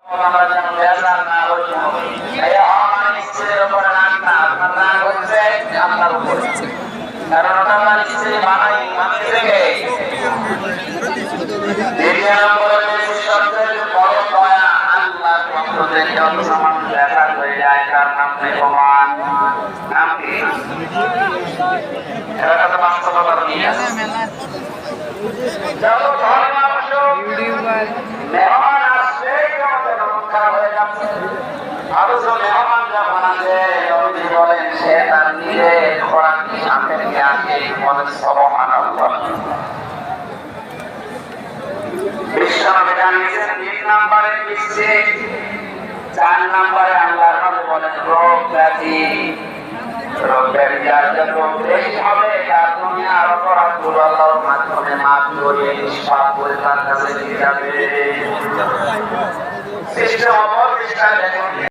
আমরা যেন বেজার না হই। এই আমার স্ত্রীর উপরে রাগ না, আপনার রাগ হচ্ছে আপনার উপরে, কারণ ওটা আমার স্ত্রী বানিয়ে থেকে। দ্বিতীয় নম্বরে সবচেয়ে বড় দয়া আল্লাহর পক্ষ থেকে যত সামান্য দেখা হয়ে যায়, তার নাম মেহমান। নাম কি? এরা কত বাস্তবতা নিয়ে আসে। যত ধর্ম আসুক, মেহমান আসবে আমাদের রক্ষা হয়ে যাচ্ছে। অথচ মেহমান যখন আসে, নবীজি বলেন সে তার নিজের খোরাকি সামনে থেকে আগে বলেন সুবহানাল্লাহ। বিশ্বনবী জানিয়েছেন 3 নম্বরে বিশ্বে, 4 নম্বরে আল্লাহর নবী বলেন রোগ ব্যাধি। রোগ ব্যাধি যার যত বেশি হবে, তার দুনিয়ার অপরাধগুলো আল্লাহর মাধ্যমে মাফ করে নিষ্পাপ করে তার কাছে নিয়ে যাবে। সৃষ্টি অপরিষ্কার